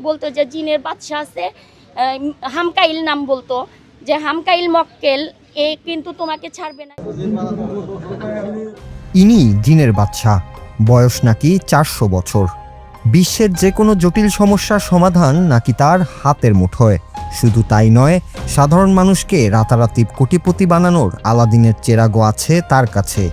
বলতো যে জিনের বাদশা আছে, হামকাইল নাম বলতো, যে হামকাইল মক্কেল এ কিন্তু তোমাকে ছাড়বে না। ইনি জিনের বাদশা, বয়স নাকি 400 বছর। বিশ্বের যে কোনো জটিল সমস্যার সমাধান নাকি তার হাতের মুঠোয়। শুধু তাই নয়, সাধারণ মানুষকে রাতারাতি কোটিপতি বানানোর আলাদিনের চেরাগও আছে তার কাছে।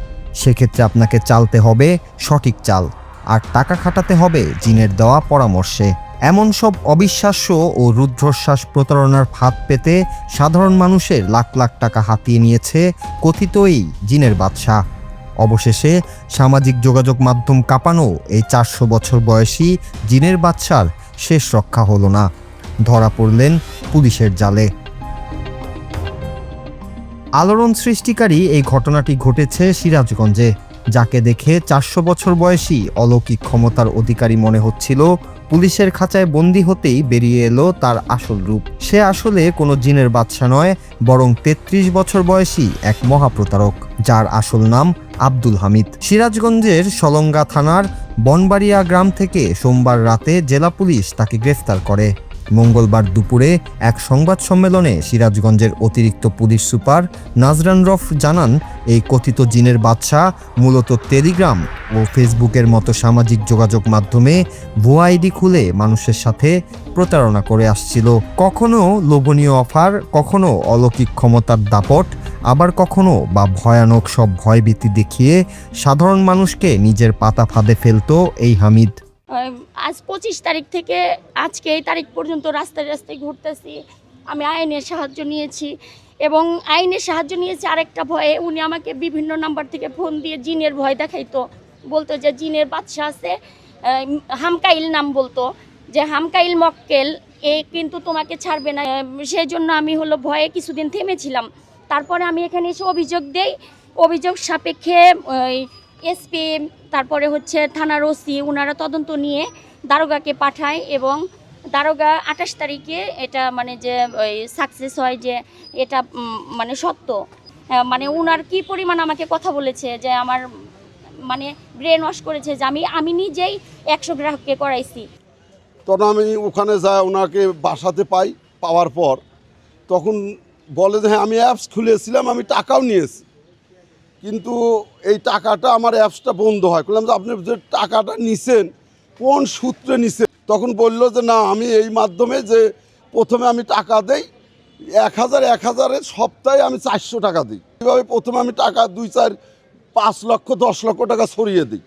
সেক্ষেত্রে আপনাকে চালতে হবে সঠিক চাল, আর টাকা খাটাতে হবে জিনের দেওয়া পরামর্শে। এমন সব অবিশ্বাস্য ও রুদ্ধশ্বাস প্রতারণার ফাঁদ পেতে সাধারণ মানুষের লাখ লাখ টাকা হাতিয়ে নিয়েছে কথিত এই জিনের বাদশা। অবশেষে সামাজিক যোগাযোগ মাধ্যম কাঁপানো এই 400 বছর বয়সী জিনের বাদশার শেষ রক্ষা হলো না, ধরা পড়লেন পুলিশের জালে। আলোড়ন সৃষ্টিকারী এই ঘটনাটি ঘটেছে সিরাজগঞ্জে। যাকে দেখে 400 বছর বয়সী অলৌকিক ক্ষমতার অধিকারী মনে হচ্ছিল, পুলিশের খাঁচায় বন্দী হতেই বেরিয়ে এলো তার আসল রূপ। সে আসলে কোনো জিনের বাদশা নয়, বরং 33 বছর বয়সী এক মহাপ্রতারক, যার আসল নাম আব্দুল হামিদ। সিরাজগঞ্জের সলঙ্গা থানার বনবাড়িয়া গ্রাম থেকে সোমবার রাতে জেলা পুলিশ তাকে গ্রেফতার করে। মঙ্গলবার দুপুরে এক সংবাদ সম্মেলনে সিরাজগঞ্জের অতিরিক্ত পুলিশ সুপার নাজরান রফ জানান, এই কথিত জিনের বাদশা মূলত টেলিগ্রাম ও ফেসবুকের মতো সামাজিক যোগাযোগ মাধ্যমে ভুয়া আইডি খুলে মানুষের সাথে প্রতারণা করে আসছিল। কখনো লোভনীয় অফার, কখনো অলৌকিক ক্ষমতার দাপট, আবার কখনো বা ভয়ানক সব ভয়ভীতি দেখিয়ে সাধারণ মানুষকে নিজের পাতা ফাঁদে ফেলতো এই হামিদ। আজ 25 তারিখ থেকে আজকে এই তারিখ পর্যন্ত রাস্তায় রাস্তায় ঘুরতেছি। আমি আইনের সাহায্য নিয়েছি, এবং আইনের সাহায্য নিয়েছি আরেকটা ভয়ে। উনি আমাকে বিভিন্ন নাম্বার থেকে ফোন দিয়ে জিনের ভয় দেখাইতো, বলতো যে জিনের বাদশা আছে, হামকাইল নাম বলতো, যে হামকাইল মক্কেল এ কিন্তু তোমাকে ছাড়বে না। সেই জন্য আমি ভয়ে কিছুদিন থেমেছিলাম। তারপরে আমি এখানে এসে অভিযোগ দেই। অভিযোগ সাপেক্ষে এসপি, তারপরে থানার ওসি, ওনারা তদন্ত নিয়ে দারোগাকে পাঠায়, এবং দারোগা 28 তারিখে এটা যে ওই সাকসেস হয় যে এটা সত্য। ওনার কি পরিমাণ আমাকে কথা বলেছে, যে আমার ব্রেন ওয়াশ করেছে, যে আমি নিজেই 100 গ্রাহককে করাইছি। তখন আমি ওখানে যাই, ওনাকে বাসাতে পাওয়ার পর তখন বলে যে হ্যাঁ আমি অ্যাপস খুলেছিলাম, আমি টাকাও নিয়েছি, কিন্তু এই টাকাটা আমার অ্যাপসটা বন্ধ হয়। বললাম যে আপনি যে টাকাটা নিছেন কোন সূত্রে নিছেন? তখন বললো যে না, আমি এই মাধ্যমে যে প্রথমে আমি টাকা দেই 1000 সপ্তাহে আমি 400 টাকা দিই। এইভাবে প্রথমে আমি টাকা 2, 4, 5 লক্ষ 10 লক্ষ টাকা ছড়িয়ে দিই।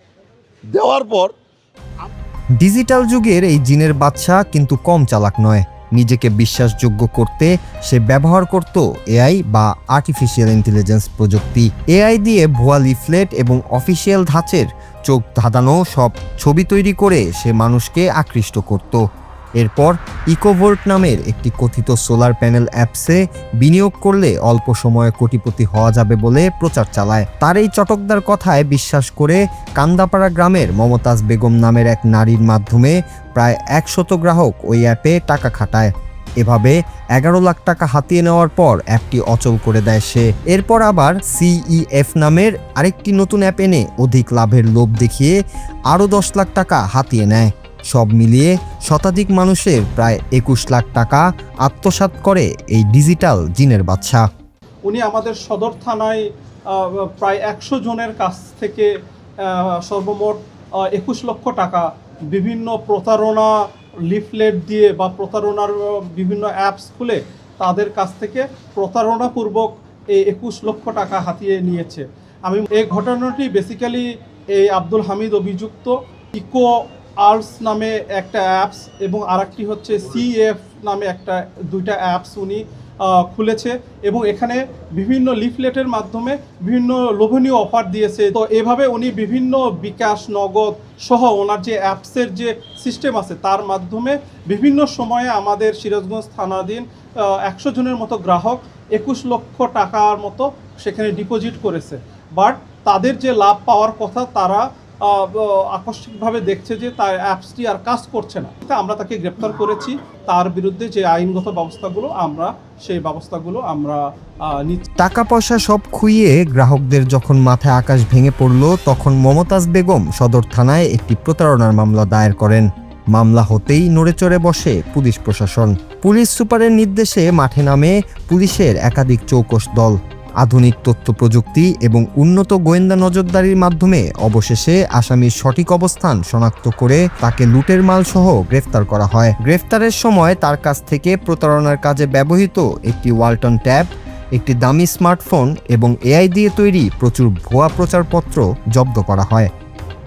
দেওয়ার পর ডিজিটাল যুগের এই জিনের বাদশা কিন্তু কম চালাক নয়। নিজেকে বিশ্বাসযোগ্য করতে সে ব্যবহার করত এআই বা আর্টিফিশিয়াল ইন্টেলিজেন্স প্রযুক্তি। এআই দিয়ে ভুয়া লিফলেট এবং অফিসিয়াল ধাঁচের চোখ ধাঁধানো সব ছবি তৈরি করে সে মানুষকে আকৃষ্ট করত। এরপর ইকোভোল্ট নামের একটি কথিত সোলার প্যানেল অ্যাপসে বিনিয়োগ করলে অল্প সময়ে কোটিপতি হওয়া যাবে বলে প্রচার চালায়। তার এই চটকদার কথায় বিশ্বাস করে কান্দাপাড়া গ্রামের মমতাজ বেগম নামের এক নারীর মাধ্যমে প্রায় 100 গ্রাহক ওই অ্যাপে টাকা খাটায়। এভাবে 11 লাখ টাকা হাতিয়ে নেওয়ার পর অ্যাপটি অচল করে দেয় সে। এরপর আবার CEF নামের আরেকটি নতুন অ্যাপ এনে অধিক লাভের লোভ দেখিয়ে আরও 10 লাখ টাকা হাতিয়ে নেয়। সব মিলিয়ে শতাধিক মানুষের প্রায় 21 লাখ টাকা আত্মসাৎ করে এই ডিজিটাল জিনের বাদশা। উনি আমাদের সদর থানায় প্রায় 100 জনের কাছ থেকে সর্বমোট 21 লক্ষ টাকা বিভিন্ন প্রতারণা লিফলেট দিয়ে বা প্রতারণার বিভিন্ন অ্যাপস খুলে তাদের কাছ থেকে প্রতারণাপূর্বক এই 21 লক্ষ টাকা হাতিয়ে নিয়েছে। এই ঘটনাটি বেসিক্যালি এই আব্দুল হামিদ অভিযুক্ত ইকো আর্টস নামে একটা অ্যাপস এবং আরেকটি CEF নামে দুইটা অ্যাপস উনি খুলেছে, এবং এখানে বিভিন্ন লিফলেটের মাধ্যমে বিভিন্ন লোভনীয় অফার দিয়েছে। তো এভাবে উনি বিভিন্ন বিকাশ, নগদ সহ ওনার যে অ্যাপসের যে সিস্টেম আছে তার মাধ্যমে বিভিন্ন সময়ে আমাদের সিরাজগঞ্জ থানাধীন 100 জনের মতো গ্রাহক 21 লক্ষ টাকার মতো সেখানে ডিপোজিট করেছে। বাট তাদের যে লাভ পাওয়ার কথা তারা আকস্মিকভাবে দেখছে যে তার অ্যাপসটি আর কাজ করছে না। আমরা তাকে গ্রেপ্তার করেছি। তার বিরুদ্ধে যে আইনগত ব্যবস্থাগুলো সেই ব্যবস্থাগুলো আমরা নিচ্ছি। টাকা পয়সা সব খুইয়ে গ্রাহকদের যখন মাথায় আকাশ ভেঙে পড়ল, তখন মমতাজ বেগম সদর থানায় একটি প্রতারণার মামলা দায়ের করেন। মামলা হতেই নড়েচড়ে বসে পুলিশ প্রশাসন। পুলিশ সুপারের নির্দেশে মাঠে নামে পুলিশের একাধিক চৌকস দল। আধুনিক তথ্য প্রযুক্তি এবং উন্নত গোয়েন্দা নজরদারির মাধ্যমে অবশেষে আসামির সঠিক অবস্থান শনাক্ত করে তাকে লুটের মাল সহ গ্রেফতার করা হয়। গ্রেফতারের সময় তার কাছ থেকে প্রতারণার কাজে ব্যবহৃত একটি ওয়ালটন ট্যাব, একটি দামি স্মার্টফোন এবং এআই দিয়ে তৈরি প্রচুর ভুয়া প্রচারপত্র জব্দ করা হয়।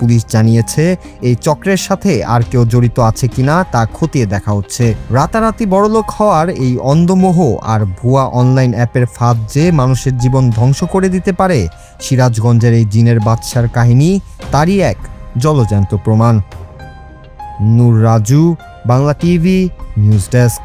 পুলিশ জানিয়েছে এই চক্রের সাথে আর কেউ জড়িত আছে কিনা তা খতিয়ে দেখা হচ্ছে। রাতারাতি বড়লোক হওয়ার এই অন্ধমোহ আর ভুয়া অনলাইন অ্যাপের ফাঁদ যে মানুষের জীবন ধ্বংস করে দিতে পারে, সিরাজগঞ্জের এই জিনের বাদশার কাহিনী তারই এক জলজ্যান্ত প্রমাণ। Noor Raju, Bangla TV, news desk.